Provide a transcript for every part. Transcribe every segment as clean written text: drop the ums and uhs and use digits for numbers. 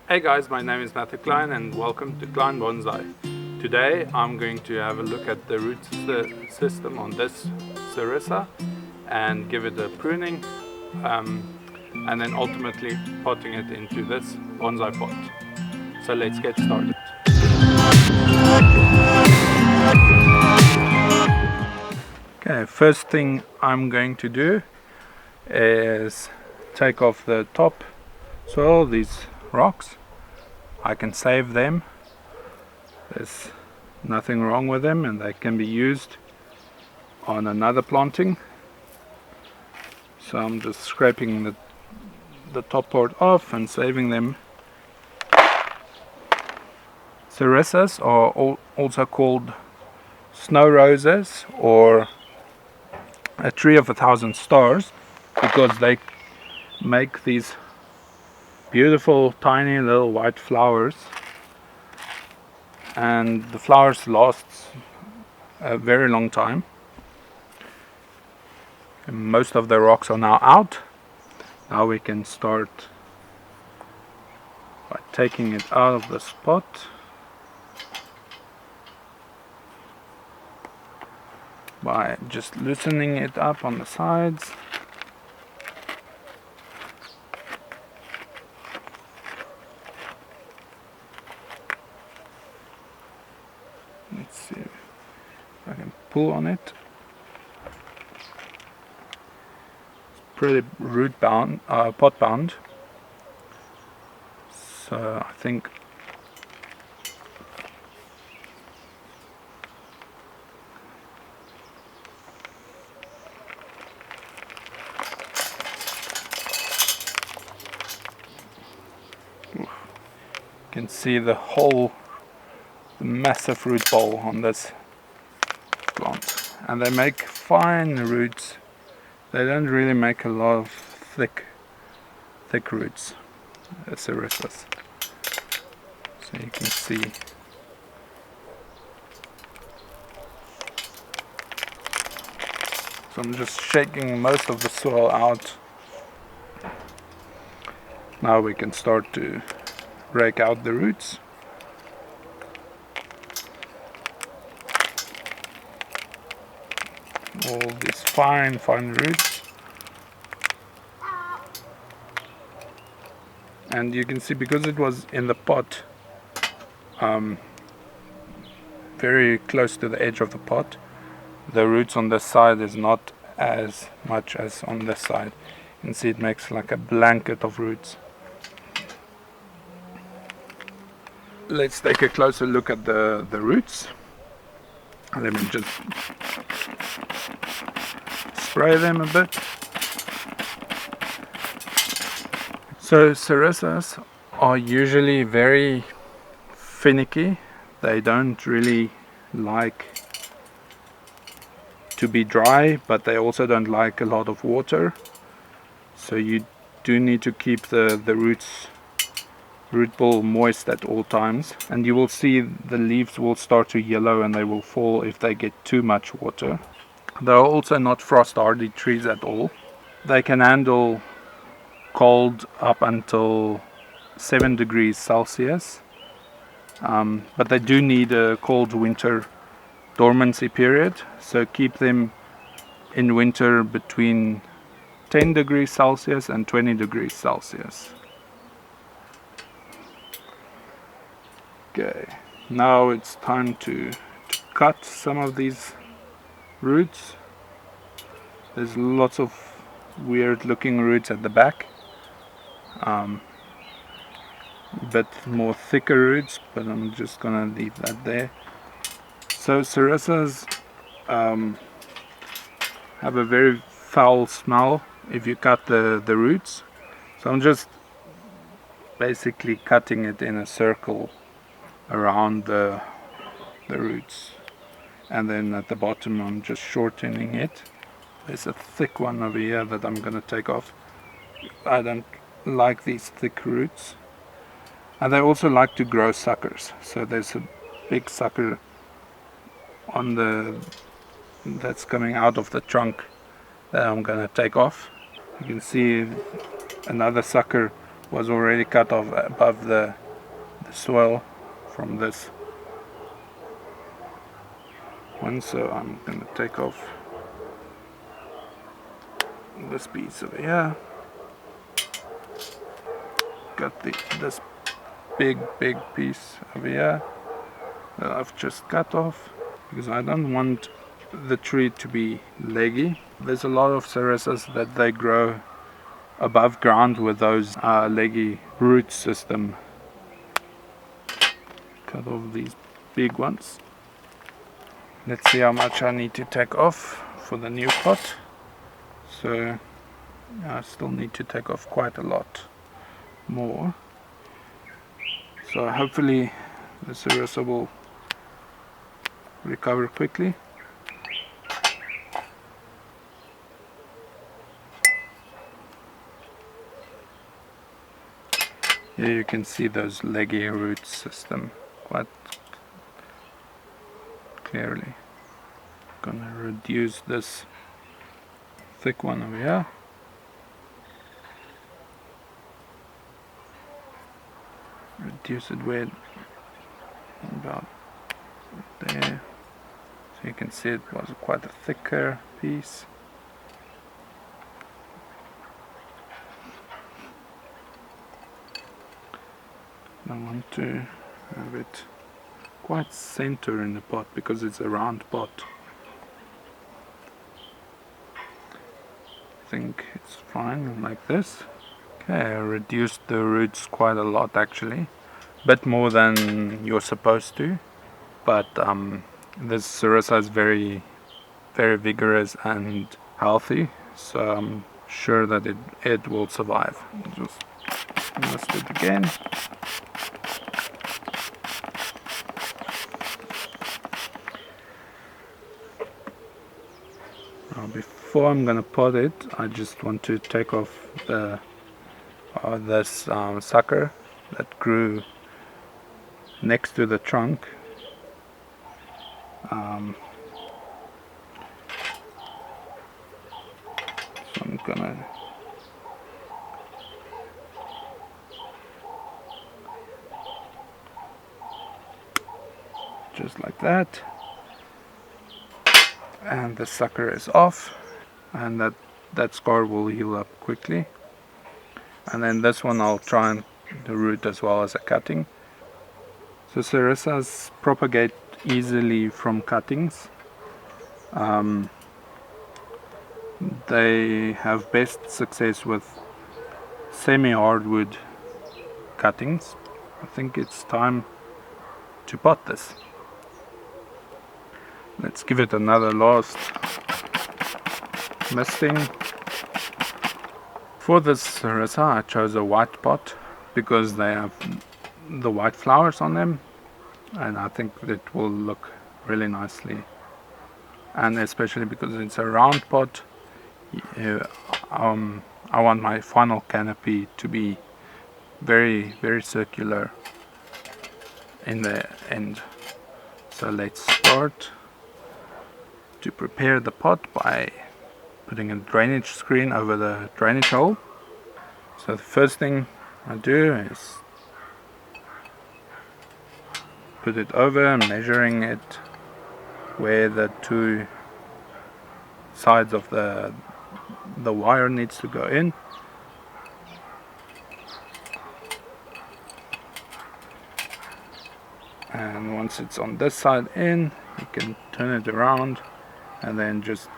Hey guys, my name is Matthew Klein and welcome to Klein Bonsai. Today I'm going to have a look at the root system on this Serissa and give it a pruning and then ultimately potting it into this bonsai pot. So let's get started. Okay, first thing I'm going to do is take off the top soil, these rocks. I can save them. There's nothing wrong with them and they can be used on another planting. So I'm just scraping the top part off and saving them. Serissas are also called snow roses or a tree of 1,000 stars because they make these beautiful tiny little white flowers, and the flowers last a very long time. And most of the rocks are now out. Now we can start by taking it out of the spot, by just loosening it up on the sides. Let's see if I can pull on it. It's pretty root bound, pot bound. So I think you can see the massive root ball on this plant, and they make fine roots. They don't really make a lot of thick roots, serissas. So you can see so I'm just shaking most of the soil out. Now we can start to rake out the roots. All these fine roots, and you can see because it was in the pot very close to the edge of the pot, the roots on this side is not as much as on this side. You can see it makes like a blanket of roots. Let's take a closer look at the roots. Let me just spray them a bit. So serissas are usually very finicky. They don't really like to be dry, but they also don't like a lot of water. So you do need to keep the root ball moist at all times, and you will see the leaves will start to yellow and they will fall if they get too much water. They are also not frost hardy trees at all. They can handle cold up until 7 degrees Celsius, but they do need a cold winter dormancy period, so keep them in winter between 10 degrees Celsius and 20 degrees Celsius. Okay, now it's time to cut some of these roots. There's lots of weird looking roots at the back, bit more thicker roots, but I'm just gonna leave that there. So serissas have a very foul smell if you cut the roots, so I'm just basically cutting it in a circle around the roots, and then at the bottom I'm just shortening it. There's a thick one over here that I'm gonna take off. I don't like these thick roots, and they also like to grow suckers, so there's a big sucker on that's coming out of the trunk that I'm gonna take off. You can see another sucker was already cut off above the soil from this one, so I'm going to take off this piece over here. Got this big piece over here that I've just cut off because I don't want the tree to be leggy. There's a lot of serissas that they grow above ground with those leggy root system. Cut off these big ones. Let's see how much I need to take off for the new pot. So I still need to take off quite a lot more. So hopefully the serissa will recover quickly. Here you can see those leggy root system quite clearly. Gonna reduce this thick one over here. Reduce it with about there, so you can see it was quite a thicker piece. I want to have it quite center in the pot because it's a round pot. I think it's fine like this. Okay, I reduced the roots quite a lot actually, a bit more than you're supposed to, but this serissa is very vigorous and healthy, so I'm sure that it will survive. Just mist it again. Before I'm gonna pot it, I just want to take off this sucker that grew next to the trunk. So I'm gonna just like that, and the sucker is off, and that scar will heal up quickly. And then this one I'll try and the root as well as a cutting. So serissas propagate easily from cuttings. They have best success with semi-hardwood cuttings. I think it's time to pot this. Let's give it another last misting. For this serissa I chose a white pot because they have the white flowers on them, and I think it will look really nicely, and especially because it's a round pot. I want my final canopy to be very circular in the end. So let's start to prepare the pot by putting a drainage screen over the drainage hole. So the first thing I do is put it over, measuring it where the two sides of the wire needs to go in. And once it's on this side in, you can turn it around and then just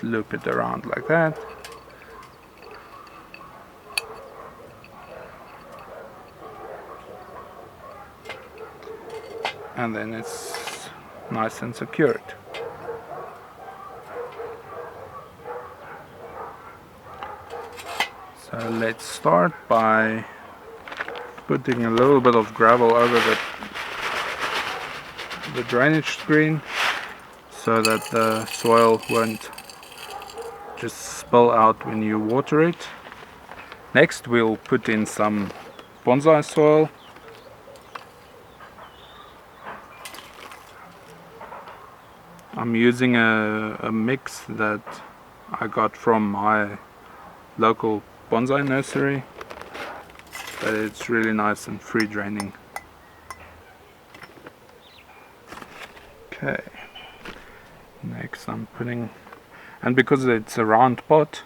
loop it around like that. And then it's nice and secured. So let's start by putting a little bit of gravel over the drainage screen so that the soil won't just spill out when you water it. Next we'll put in some bonsai soil. I'm using a mix that I got from my local bonsai nursery, but it's really nice and free draining. Okay, next I'm putting, and because it's a round pot,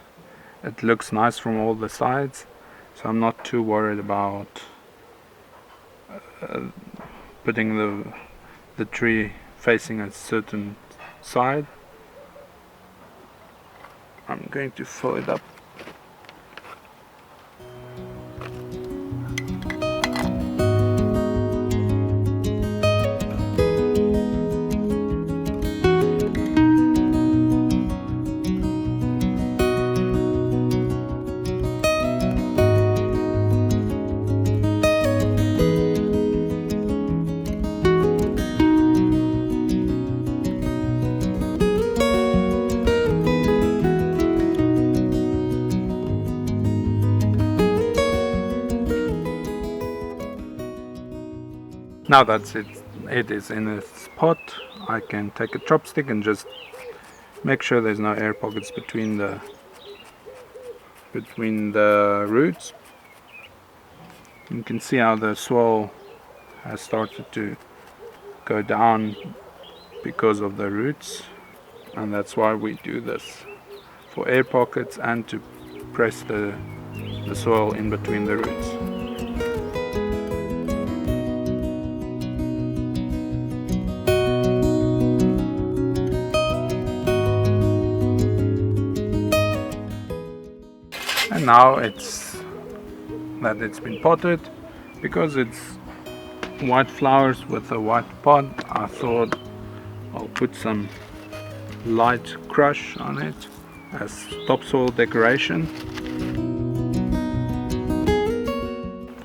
it looks nice from all the sides, so I'm not too worried about putting the tree facing a certain side. I'm going to fill it up. Now that it is in its pot, I can take a chopstick and just make sure there's no air pockets between the roots. You can see how the soil has started to go down because of the roots, and that's why we do this, for air pockets and to press the soil in between the roots. And now it's been potted, because it's white flowers with a white pot, I thought I'll put some light crush on it as topsoil decoration.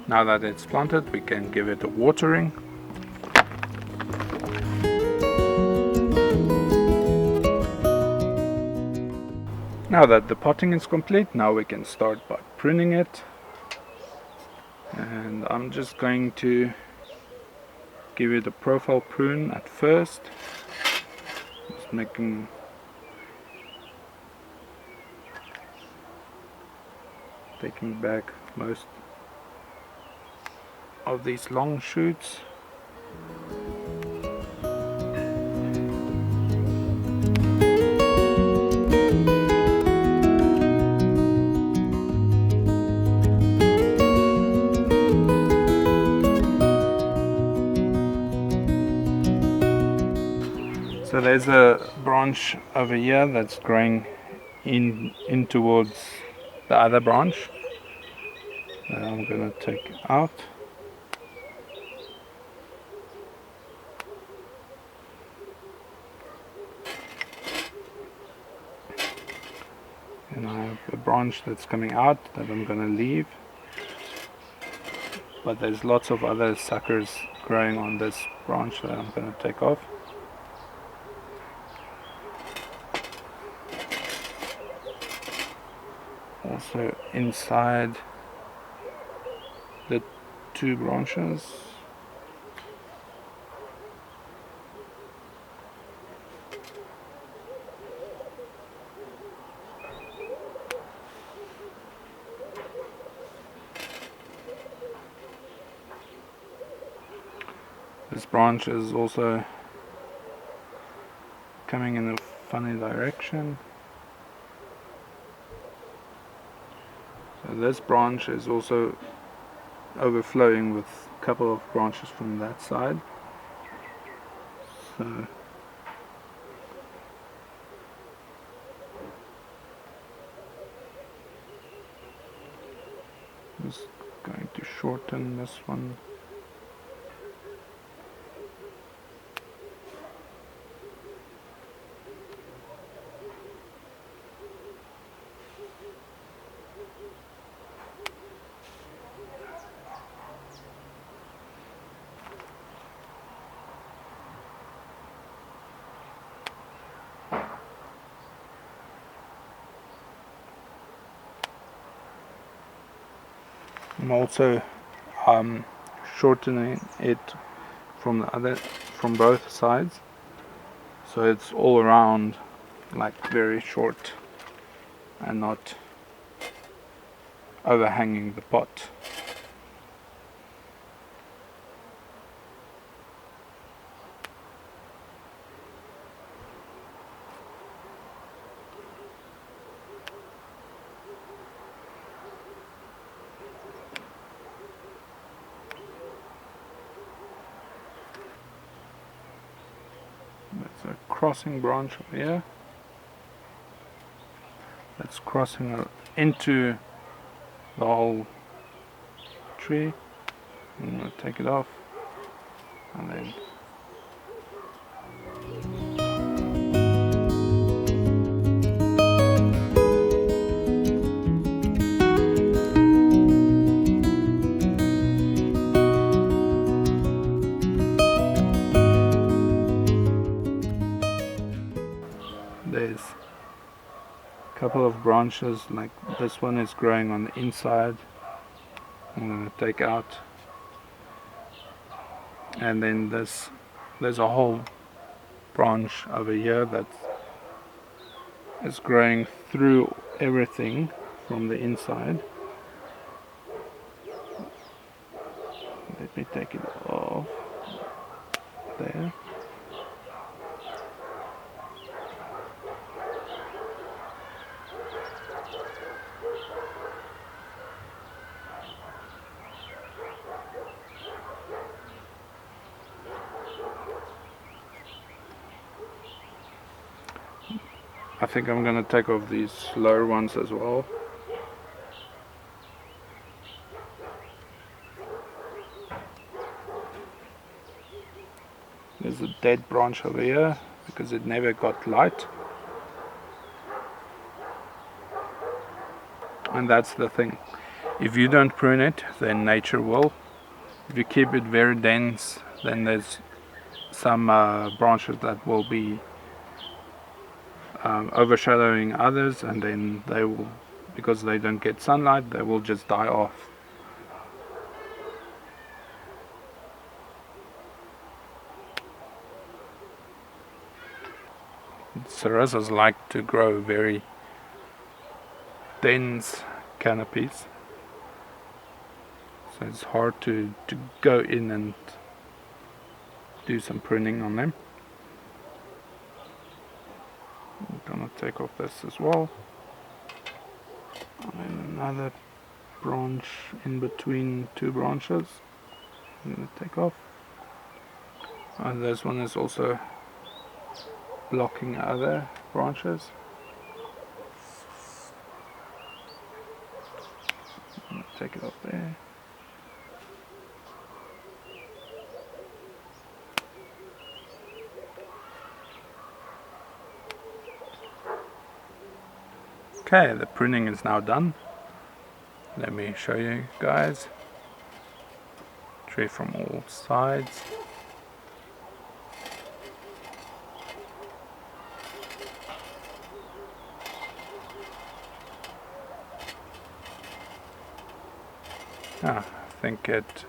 Now that it's planted, we can give it a watering. Now that the potting is complete, now we can start by pruning it. And I'm just going to give it a profile prune at first, just taking back most of these long shoots. So there's a branch over here that's growing in towards the other branch that I'm going to take out. And I have a branch that's coming out that I'm going to leave. But there's lots of other suckers growing on this branch that I'm going to take off. Also inside the two branches. This branch is also coming in a funny direction. So this branch is also overflowing with a couple of branches from that side. So just going to shorten this one. I'm also shortening it from both sides, so it's all around like very short and not overhanging the pot. There's a crossing branch over here. That's crossing into the whole tree. I'm going to take it off and then there's a couple of branches, like this one is growing on the inside. I'm going to take out, and then there's a whole branch over here that is growing through everything from the inside. Let me take it off there. I think I'm going to take off these lower ones as well. There's a dead branch over here because it never got light. And that's the thing. If you don't prune it, then nature will. If you keep it very dense, then there's some branches that will be overshadowing others, and then they will, because they don't get sunlight, they will just die off. Serissas like to grow very dense canopies, so it's hard to go in and do some pruning on them. I'm gonna take off this as well, and then another branch in between two branches I'm gonna take off, and this one is also blocking other branches. I'm gonna take it off there. Okay, the pruning is now done. Let me show you guys. Tree from all sides. I think it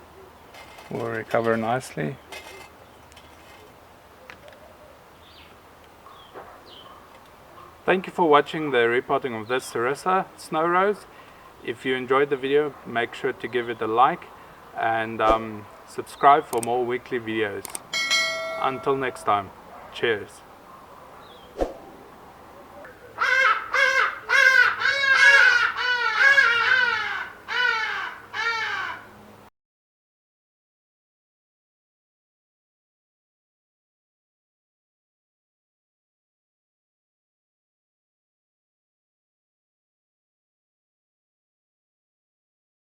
will recover nicely. Thank you for watching the repotting of this Serissa snow rose. If you enjoyed the video, make sure to give it a like and subscribe for more weekly videos. Until next time, cheers.